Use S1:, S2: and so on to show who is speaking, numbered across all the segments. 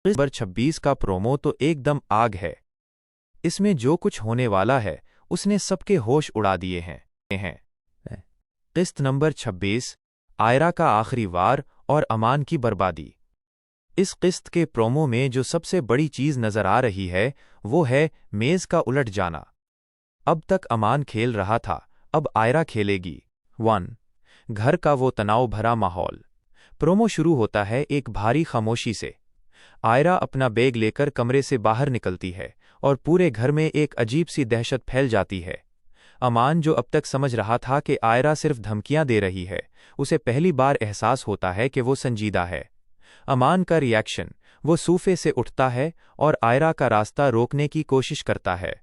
S1: Number 26 का promo तो एकदम आग है। इसमें जो कुछ होने वाला है उसने सबके होश उड़ा दिए हैं। किस्त नंबर 26, आयरा का आखिरी वार और अमान की बर्बादी। इस किस्त के प्रोमो में जो सबसे बड़ी चीज नजर आ रही है वो है मेज का उलट जाना। अब तक अमान खेल रहा था, अब आयरा खेलेगी। 1. घर का वो तनाव भरा माहौल। प्रोमो शुरू होता है एक भारी खामोशी से। आयरा अपना बैग लेकर कमरे से बाहर निकलती है और पूरे घर में एक अजीब सी दहशत फैल जाती है। अमान, जो अब तक समझ रहा था कि आयरा सिर्फ धमकियां दे रही है, उसे पहली बार एहसास होता है कि वो संजीदा है। अमान का रिएक्शन, वो सोफे से उठता है और आयरा का रास्ता रोकने की कोशिश करता है।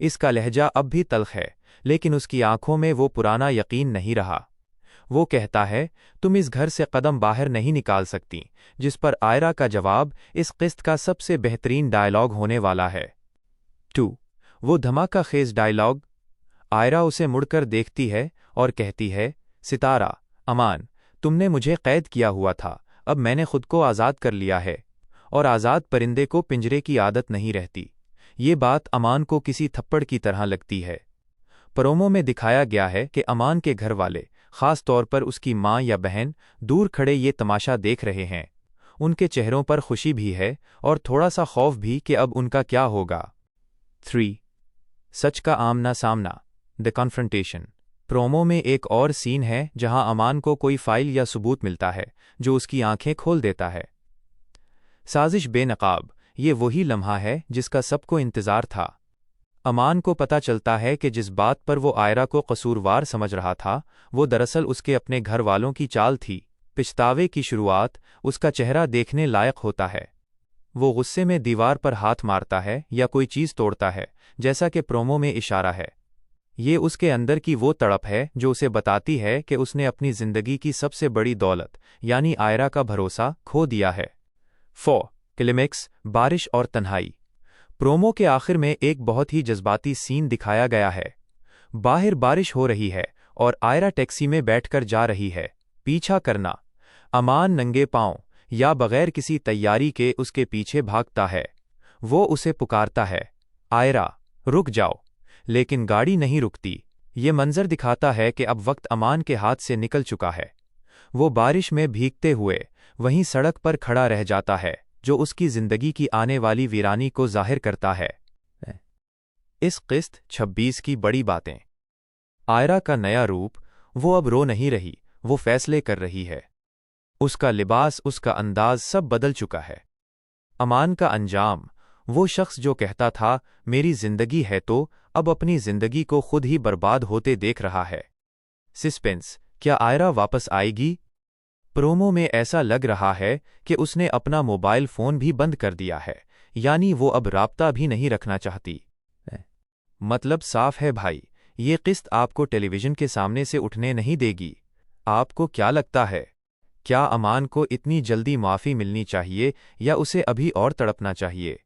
S1: इसका लहजा अब भी तल्ख है, लेकिन उसकी आंखों में वो पुराना यकीन नहीं रहा। वो कहता है, तुम इस घर से कदम बाहर नहीं निकाल सकती, जिस पर आयरा का जवाब इस किस्त का सबसे बेहतरीन डायलॉग होने वाला है। 2. वो धमाका खेज डायलॉग। आयरा उसे मुड़कर देखती है और कहती है, सितारा, अमान, तुमने मुझे कैद किया हुआ था, अब मैंने खुद को आज़ाद कर लिया है। और आज़ाद परिंदे को पिंजरे की आदत नहीं रहती। ये बात अमान को किसी थप्पड़ की तरह लगती है। प्रोमो में दिखाया गया है कि अमान के घर वाले, खास तौर पर उसकी माँ या बहन, दूर खड़े ये तमाशा देख रहे हैं। उनके चेहरों पर खुशी भी है और थोड़ा सा खौफ भी कि अब उनका क्या होगा। 3. सच का आमना सामना, द कॉन्फ्रंटेशन। प्रोमो में एक और सीन है जहां अमान को कोई फाइल या सबूत मिलता है जो उसकी आंखें खोल देता है। साजिश बेनकाब, ये वही लम्हा है जिसका सबको इंतजार था। अमान को पता चलता है कि जिस बात पर वो आयरा को कसूरवार समझ रहा था, वो दरअसल उसके अपने घर वालों की चाल थी। पछतावे की शुरुआत, उसका चेहरा देखने लायक होता है। वो गुस्से में दीवार पर हाथ मारता है या कोई चीज़ तोड़ता है, जैसा कि प्रोमो में इशारा है। ये उसके अंदर की वो तड़प है जो उसे बताती है कि उसने अपनी जिंदगी की सबसे बड़ी दौलत, यानी आयरा का भरोसा, खो दिया है। 4. क्लाइमेक्स, बारिश और तन्हाई। प्रोमो के आखिर में एक बहुत ही जज्बाती सीन दिखाया गया है। बाहर बारिश हो रही है और आयरा टैक्सी में बैठकर जा रही है। पीछा करना। अमान नंगे पांव या बगैर किसी तैयारी के उसके पीछे भागता है। वो उसे पुकारता है, आयरा, रुक जाओ, लेकिन गाड़ी नहीं रुकती। ये मंजर दिखाता है कि अब वक्त अमान के हाथ से निकल चुका है। वो बारिश में भीगते हुए वहीं सड़क पर खड़ा रह जाता है, जो उसकी जिंदगी की आने वाली वीरानी को जाहिर करता है। इस किस्त 26 की बड़ी बातें। आयरा का नया रूप, वो अब रो नहीं रही, वो फैसले कर रही है। उसका लिबास, उसका अंदाज, सब बदल चुका है। अमान का अंजाम, वो शख्स जो कहता था मेरी जिंदगी है, तो अब अपनी जिंदगी को खुद ही बर्बाद होते देख रहा है। सस्पेंस, क्या आयरा वापस आएगी? प्रोमो में ऐसा लग रहा है कि उसने अपना मोबाइल फोन भी बंद कर दिया है, यानी वो अब राब्ता भी नहीं रखना चाहती। मतलब साफ है भाई, ये किस्त आपको टेलीविजन के सामने से उठने नहीं देगी। आपको क्या लगता है, क्या अमान को इतनी जल्दी माफ़ी मिलनी चाहिए या उसे अभी और तड़पना चाहिए?